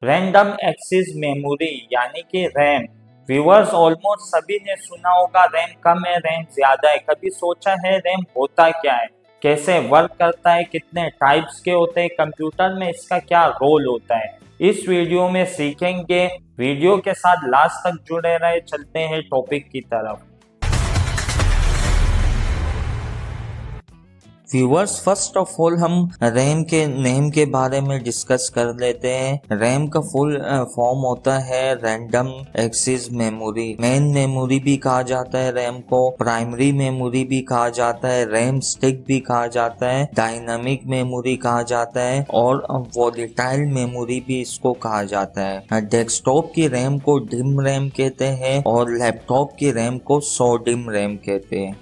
Random access memory यानी कि RAM. Viewers almost सभी ने सुना होगा रैम कम है, रैम ज्यादा है। कभी सोचा है रैम होता क्या है, कैसे वर्क करता है, कितने टाइप्स के होते हैं, कंप्यूटर में इसका क्या रोल होता है। इस वीडियो में सीखेंगे। वीडियो के साथ लास्ट तक जुड़े रहे। चलते हैं टॉपिक की तरफ। व्यूअर्स फर्स्ट ऑफ ऑल हम रैम के नेम के बारे में डिस्कस कर लेते हैं। रैम का फुल फॉर्म होता है random access memory. Main memory भी कहा जाता है रैम को, प्राइमरी मेमोरी भी कहा जाता है, रैम स्टिक भी कहा जाता है, डायनामिक मेमोरी कहा जाता है और वोलेटाइल मेमोरी भी इसको कहा जाता है। डेस्कटॉप की रैम को डिम रैम कहते हैं और लैपटॉप की रैम को सोडियम रैम कहते हैं।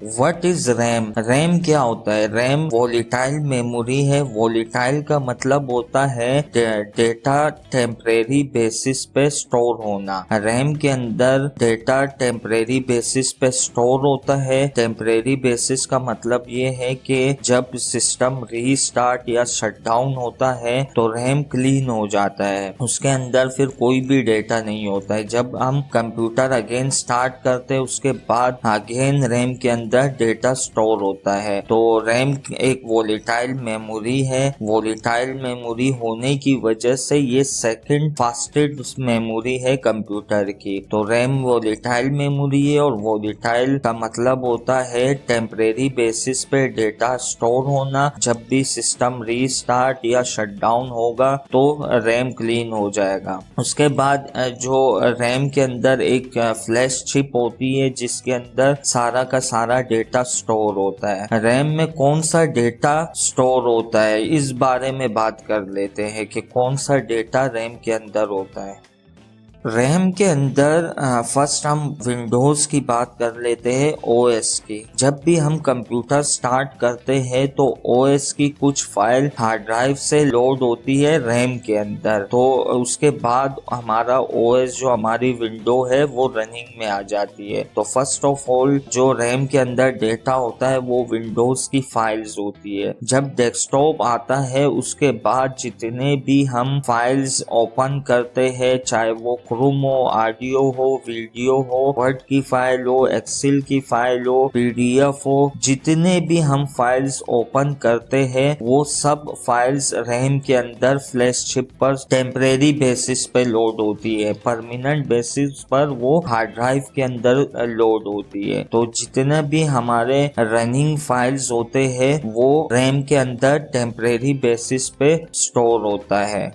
What is RAM? रैम क्या होता है? रैम वोलेटाइल मेमोरी है। वोलेटाइल का मतलब होता है डेटा टेम्परेरी बेसिस पे स्टोर होना। रैम के अंदर डेटा टेम्परेरी बेसिस पे स्टोर होता है। टेम्परेरी बेसिस का मतलब ये है कि जब सिस्टम रीस्टार्ट या शटडाउन होता है तो रैम क्लीन हो जाता है, उसके अंदर फिर कोई भी डेटा नहीं होता है। जब हम कंप्यूटर अगेन स्टार्ट करते हैं उसके बाद अगेन रैम के अंदर डेटा स्टोर होता है। तो रैम एक वोलेटाइल मेमोरी है। वोलेटाइल मेमोरी होने की वजह से ये सेकंड फास्टेस्ट मेमोरी है कंप्यूटर की। तो रैम वोलेटाइल मेमोरी है और वोलेटाइल का मतलब होता है टेम्परेरी बेसिस पे डेटा स्टोर होना। जब भी सिस्टम रीस्टार्ट या शटडाउन होगा तो रैम क्लीन हो जाएगा। उसके बाद जो रैम के अंदर एक फ्लैश चिप होती है जिसके अंदर सारा का सारा डेटा स्टोर होता है। रैम में कौन सा डेटा स्टोर होता है इस बारे में बात कर लेते हैं कि कौन सा डेटा रैम के अंदर होता है। रैम के अंदर फर्स्ट हम विंडोज की बात कर लेते हैं, ओएस की। जब भी हम कंप्यूटर स्टार्ट करते हैं तो ओएस की कुछ फाइल हार्ड ड्राइव से लोड होती है रैम के अंदर। तो उसके बाद हमारा ओएस जो हमारी विंडो है वो रनिंग में आ जाती है। तो फर्स्ट ऑफ ऑल जो रैम के अंदर डेटा होता है वो विंडोज की फाइल्स होती है। जब डेस्कटॉप आता है उसके बाद जितने भी हम फाइल्स ओपन करते हैं, चाहे वो क्रोम हो, ऑडियो हो, वीडियो हो, वर्ड की फाइल हो, एक्सेल की फाइल हो, पीडीएफ हो, जितने भी हम फाइल्स ओपन करते हैं वो सब फाइल्स रैम के अंदर फ्लैश चिप पर टेम्परेरी बेसिस पे लोड होती है। परमानेंट बेसिस पर वो हार्ड ड्राइव के अंदर लोड होती है। तो जितने भी हमारे रनिंग फाइल्स होते हैं वो रैम के अंदर टेम्परेरी बेसिस पे स्टोर होता है।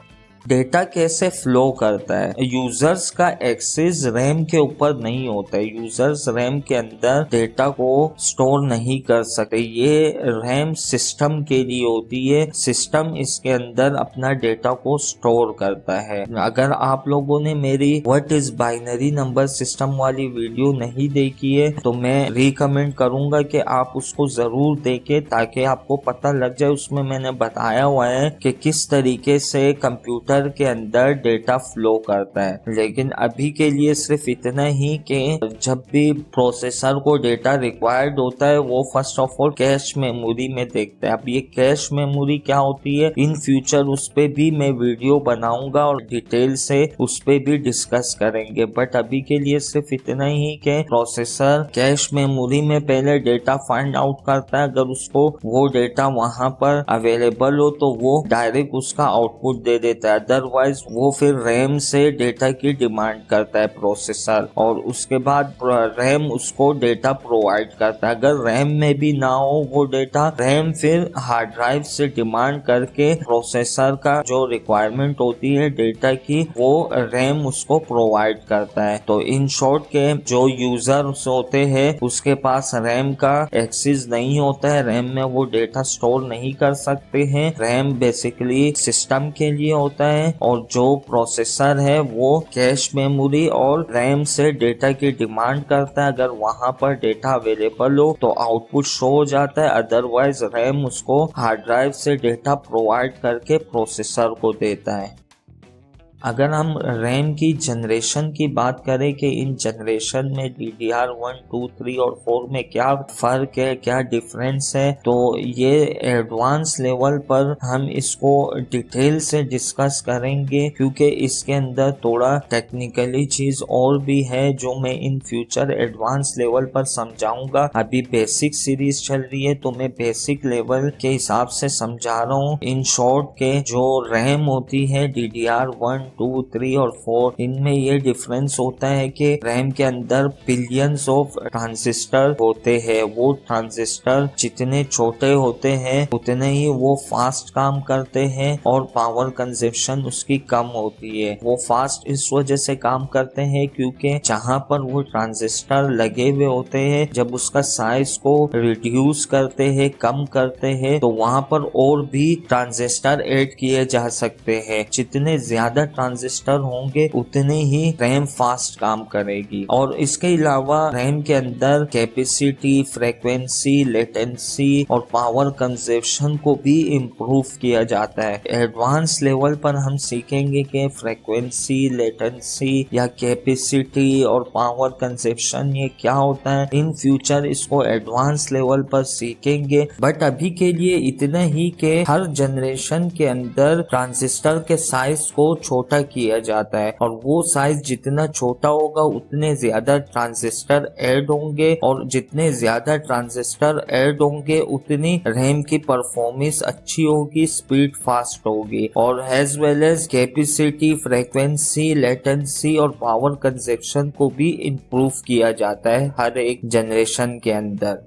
डेटा कैसे फ्लो करता है? यूजर्स का एक्सेस रैम के ऊपर नहीं होता है। यूजर्स रैम के अंदर डेटा को स्टोर नहीं कर सकते। ये रैम सिस्टम के लिए होती है। सिस्टम इसके अंदर अपना डेटा को स्टोर करता है। अगर आप लोगों ने मेरी what is binary number system वाली वीडियो नहीं देखी है तो मैं रिकमेंड करूंगा कि आप उसको जरूर देखें ताकि आपको पता लग जाए। उसमें मैंने बताया हुआ है कि किस तरीके से कंप्यूटर के अंदर डेटा फ्लो करता है। लेकिन अभी के लिए सिर्फ इतना ही कि जब भी प्रोसेसर को डेटा रिक्वायर्ड होता है वो first of all cache memory में देखता है। अब ये कैश मेमोरी क्या होती है इन फ्यूचर उस पे भी मैं वीडियो बनाऊंगा और डिटेल से उस पे भी डिस्कस करेंगे। बट अभी के लिए सिर्फ इतना ही कि प्रोसेसर कैश मेमोरी में पहले डेटा फाइंड आउट करता है। अगर उसको वो डेटा वहां पर अवेलेबल हो तो वो डायरेक्ट उसका आउटपुट दे देता है। अदरवाइज वो फिर रैम से डेटा की डिमांड करता है प्रोसेसर और उसके बाद रैम उसको डेटा प्रोवाइड करता है। अगर रैम में भी ना हो वो डेटा, रैम फिर हार्ड ड्राइव से डिमांड करके प्रोसेसर का जो रिक्वायरमेंट होती है डेटा की वो रैम उसको प्रोवाइड करता है। तो इन शॉर्ट के जो यूजर्स होते हैं उसके पास रैम का एक्सेस नहीं होता है, रैम में वो डेटा स्टोर नहीं कर सकते हैं। रैम बेसिकली सिस्टम के लिए होता है और जो प्रोसेसर है वो कैश मेमोरी और रैम से डेटा की डिमांड करता है। अगर वहां पर डेटा अवेलेबल हो तो आउटपुट शो हो जाता है, अदरवाइज रैम उसको हार्ड ड्राइव से डेटा प्रोवाइड करके प्रोसेसर को देता है। अगर हम रैम की जनरेशन की बात करें कि इन जनरेशन में DDR1, 2, 3 और 4 में क्या फर्क है, क्या डिफरेंस है, तो ये एडवांस लेवल पर हम इसको डिटेल से डिस्कस करेंगे, क्योंकि इसके अंदर थोड़ा टेक्निकली चीज और भी है जो मैं इन फ्यूचर एडवांस लेवल पर समझाऊंगा। अभी बेसिक सीरीज चल रही है तो मैं बेसिक लेवल के हिसाब से समझा रहा हूँ। इन शॉर्ट के जो रैम होती है DDR1, 2, 3 और 4, इनमें ये डिफरेंस होता है कि रैम के अंदर बिलियंस ऑफ ट्रांजिस्टर होते हैं। वो ट्रांजिस्टर जितने छोटे होते हैं उतने ही वो फास्ट काम करते हैं और पावर कंजप्शन उसकी कम होती है। वो फास्ट इस वजह से काम करते हैं क्योंकि जहाँ पर वो ट्रांजिस्टर लगे हुए होते हैं, जब उसका साइज को रिड्यूस करते हैं, कम करते हैं, तो वहाँ पर और भी ट्रांजिस्टर ऐड किए जा सकते हैं। जितने ज्यादा ट्रांजिस्टर होंगे उतने ही रैम फास्ट काम करेगी। और इसके अलावा रैम के अंदर कैपेसिटी, फ्रीक्वेंसी, लेटेंसी और पावर कंजप्शन को भी इम्प्रूव किया जाता है। एडवांस लेवल पर हम सीखेंगे कि फ्रीक्वेंसी, लेटेंसी या कैपेसिटी और पावर कंजप्शन ये क्या होता है। इन फ्यूचर इसको एडवांस लेवल पर सीखेंगे, बट अभी के लिए इतना ही कि हर जनरेशन के अंदर ट्रांजिस्टर के साइज को छोटा किया जाता है और वो साइज जितना छोटा होगा उतने ज्यादा ट्रांजिस्टर ऐड होंगे और जितने ज्यादा ट्रांजिस्टर ऐड होंगे उतनी रैम की परफॉर्मेंस अच्छी होगी, स्पीड फास्ट होगी और as well as capacity, frequency, latency और पावर कंजप्शन को भी इम्प्रूव किया जाता है हर एक जनरेशन के अंदर।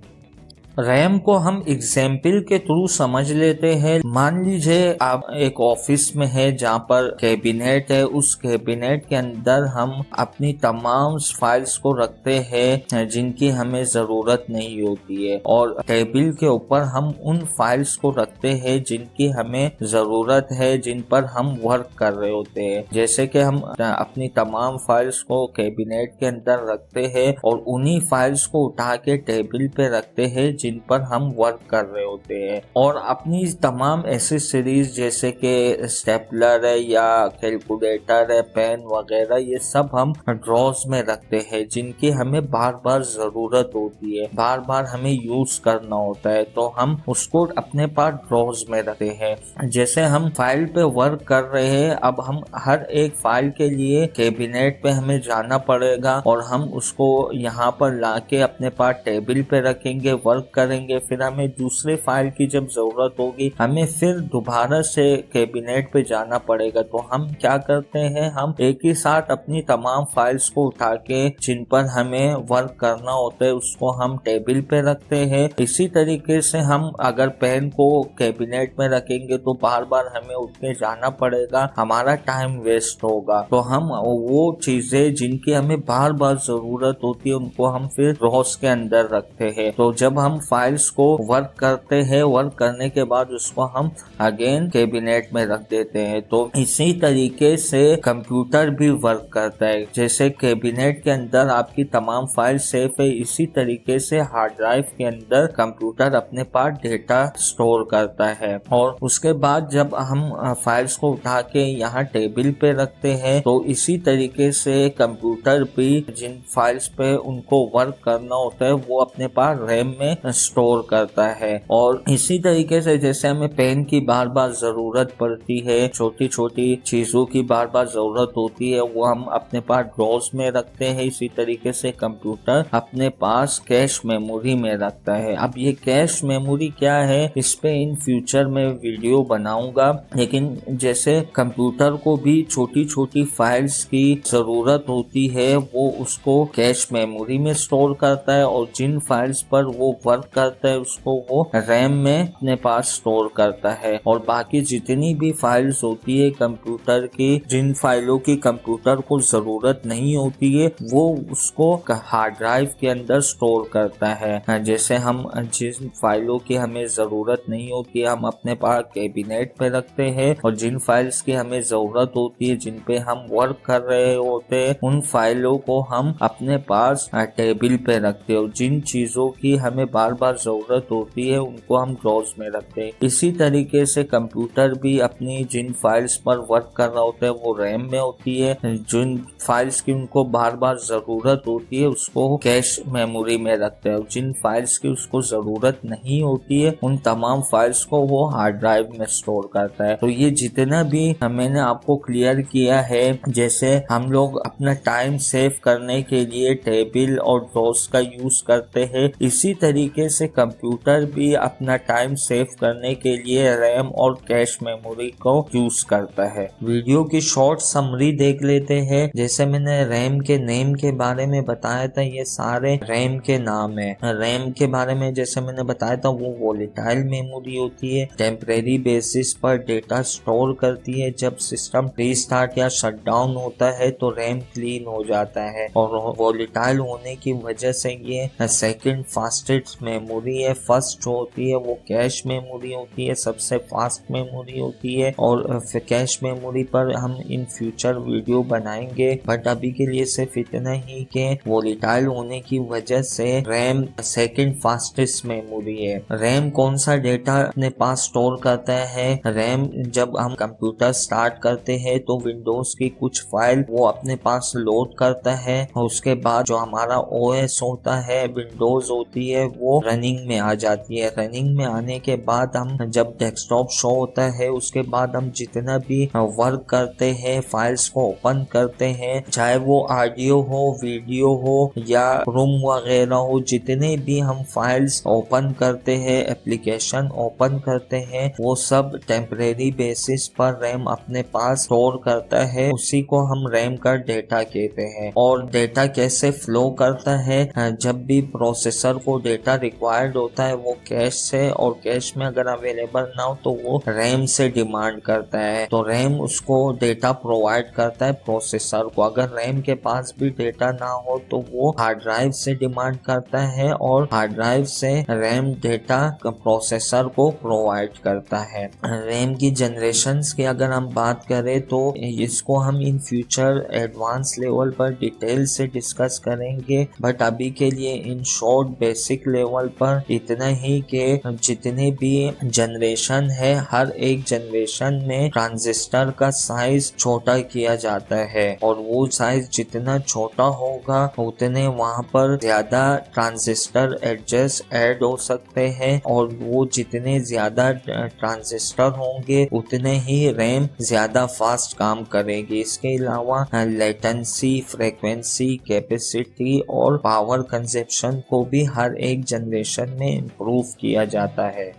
रैम को हम एग्जाम्पल के थ्रू समझ लेते हैं। मान लीजिए आप एक ऑफिस में है जहाँ पर कैबिनेट है, उस कैबिनेट के अंदर हम अपनी तमाम फाइल्स को रखते हैं जिनकी हमें जरूरत नहीं होती है और टेबल के ऊपर हम उन फाइल्स को रखते हैं जिनकी हमें जरूरत है, जिन पर हम वर्क कर रहे होते हैं। जैसे कि हम अपनी तमाम फाइल्स को कैबिनेट के अंदर रखते हैं और उन्हीं फाइल्स को उठा के टेबल पे रखते हैं जिन पर हम वर्क कर रहे होते हैं। और अपनी तमाम एसेसरीज जैसे कि स्टेपलर है या कैलकुलेटर है, पेन वगैरह, ये सब हम ड्रॉर्स में रखते हैं जिनकी हमें बार बार जरूरत होती है, बार बार हमें यूज करना होता है, तो हम उसको अपने पास ड्रॉर्स में रखते हैं। जैसे हम फाइल पे वर्क कर रहे हैं, अब हम हर एक फाइल के लिए कैबिनेट पे हमें जाना पड़ेगा और हम उसको यहाँ पर लाके अपने पास टेबल पे रखेंगे, वर्क करेंगे। फिर हमें दूसरे फाइल की जब जरूरत होगी हमें फिर दोबारा से कैबिनेट पे जाना पड़ेगा। तो हम क्या करते हैं, हम एक ही साथ अपनी तमाम फाइल्स को उठा के जिन पर हमें वर्क करना होता है उसको हम टेबल पे रखते हैं। इसी तरीके से हम अगर पेन को कैबिनेट में रखेंगे तो बार बार हमें उठ के जाना पड़ेगा, हमारा टाइम वेस्ट होगा। तो हम वो चीजें जिनकी हमें बार बार जरूरत होती है उनको हम फिर ड्रॉर्स के अंदर रखते हैं। तो जब हम फाइल्स को वर्क करते हैं, वर्क करने के बाद उसको हम अगेन कैबिनेट में रख देते हैं। तो इसी तरीके से कंप्यूटर भी वर्क करता है। जैसे कैबिनेट के अंदर आपकी तमाम फाइल सेफ है, इसी तरीके से हार्ड ड्राइव के अंदर कंप्यूटर अपने पास डेटा स्टोर करता है। और उसके बाद जब हम फाइल्स को उठा के यहाँ टेबल पे रखते हैं तो इसी तरीके से कंप्यूटर भी जिन फाइल्स पे उनको वर्क करना होता है वो अपने पास रैम में स्टोर करता है। और इसी तरीके से जैसे हमें पेन की बार बार जरूरत पड़ती है, छोटी छोटी चीजों की बार बार जरूरत होती है, वो हम अपने पास ड्रॉर्स में रखते हैं। इसी तरीके से कंप्यूटर अपने पास कैश मेमोरी में रखता है। अब ये कैश मेमोरी क्या है, इस पे इन फ्यूचर में वीडियो बनाऊंगा। लेकिन जैसे कंप्यूटर को भी छोटी छोटी फाइल्स की जरूरत होती है, वो उसको कैश मेमोरी में स्टोर करता है और जिन फाइल्स पर वो वर्क करता है उसको वो रैम में अपने पास स्टोर करता है। और बाकी जितनी भी फाइल्स होती है कंप्यूटर की, जिन फाइलों की कंप्यूटर को जरूरत नहीं होती है वो उसको हार्ड ड्राइव के अंदर स्टोर करता है। जैसे हम जिन फाइलों की हमें जरूरत नहीं होती है हम अपने पास कैबिनेट पे रखते हैं और जिन फाइल्स की हमें जरूरत होती है, जिन पे हम वर्क कर रहे होते हैं, उन फाइलों को हम अपने पास टेबल पे रखते हैं। और जिन चीजों की हमें बार बार बार जरूरत होती है उनको हम ड्रॉर्स में रखते हैं। इसी तरीके से कंप्यूटर भी अपनी जिन फाइल्स पर वर्क कर रहा होता है वो रैम में होती है, जिन फाइल्स की उनको बार बार जरूरत होती है उसको कैश मेमोरी में रखते हैं, जिन फाइल्स की उसको जरूरत नहीं होती है उन तमाम फाइल्स को वो हार्ड ड्राइव में स्टोर करता है। तो ये जितना भी मैंने आपको क्लियर किया है, जैसे हम लोग अपना टाइम सेव करने के लिए टेबल और ड्रॉर्स का यूज करते हैं, इसी तरीके से कंप्यूटर भी अपना टाइम सेव करने के लिए रैम और कैश मेमोरी को यूज करता है। वीडियो की शॉर्ट समरी देख लेते हैं। जैसे मैंने रैम के नेम के बारे में बताया था, ये सारे रैम के नाम है। रैम के बारे में जैसे मैंने बताया था वो वोलेटाइल मेमोरी होती है, टेम्परेरी बेसिस पर डेटा स्टोर करती है। जब सिस्टम रीस्टार्ट या शटडाउन होता है तो रैम क्लीन हो जाता है, और वोलेटाइल होने की वजह से ये सेकंड फास्टेस्ट मेमोरी है। फर्स्ट जो होती है वो कैश मेमोरी होती है, सबसे फास्ट मेमोरी होती है, और कैश मेमोरी पर हम इन फ्यूचर वीडियो बनाएंगे। बट अभी के लिए सिर्फ इतना ही कि वोलेटाइल होने की वजह से रैम सेकंड फास्टेस्ट मेमोरी है। रैम कौन सा डेटा अपने पास स्टोर करता है? रैम जब हम कंप्यूटर स्टार्ट करते हैं तो विंडोज की कुछ फाइल वो अपने पास लोड करता है, उसके बाद जो हमारा ओएस होता है, विंडोज होती है, वो रनिंग में आ जाती है। रनिंग में आने के बाद हम जब डेस्कटॉप शो होता है उसके बाद हम जितना भी वर्क करते हैं, फाइल्स को ओपन करते हैं, चाहे वो ऑडियो हो, वीडियो हो या रूम वगैरह हो, जितने भी हम फाइल्स ओपन करते हैं, एप्लीकेशन ओपन करते हैं, वो सब टेम्परेरी बेसिस पर रैम अपने पास स्टोर करता है। उसी को हम रैम का डेटा कहते हैं। और डेटा कैसे फ्लो करता है? जब भी प्रोसेसर को डेटा रिक्वायर्ड होता है वो कैश से, और कैश में अगर अवेलेबल ना हो तो वो रैम से डिमांड करता है। तो रैम उसको डेटा प्रोवाइड करता है प्रोसेसर को। अगर रैम के पास भी डेटा ना हो तो वो हार्ड ड्राइव से डिमांड करता है, और हार्ड ड्राइव से रैम डेटा प्रोसेसर को प्रोवाइड करता है। रैम की जनरेशंस की अगर हम बात करें तो इसको हम इन फ्यूचर एडवांस लेवल पर डिटेल से डिस्कस करेंगे, बट अभी के लिए इन शॉर्ट बेसिक लेवल पर इतना ही कि जितने भी जनरेशन है, हर एक जनरेशन में ट्रांजिस्टर का साइज छोटा किया जाता है, और वो साइज जितना छोटा होगा उतने वहां पर ज्यादा ट्रांजिस्टर एडजस्ट ऐड हो सकते हैं, और वो जितने ज्यादा ट्रांजिस्टर होंगे उतने ही रैम ज्यादा फास्ट काम करेगी। इसके अलावा लेटेंसी, फ्रीक्वेंसी, कैपेसिटी और पावर कंजप्शन को भी हर एक जनरेशन में इम्प्रूव किया जाता है।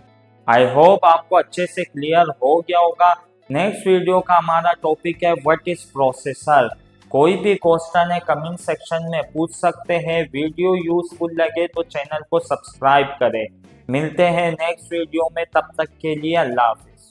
आई होप आपको अच्छे से क्लियर हो गया होगा। नेक्स्ट वीडियो का हमारा टॉपिक है व्हाट इज प्रोसेसर। कोई भी क्वेश्चन है कमेंट सेक्शन में पूछ सकते हैं। वीडियो यूजफुल लगे तो चैनल को सब्सक्राइब करें। मिलते हैं नेक्स्ट वीडियो में, तब तक के लिए अल्लाह हाफिज।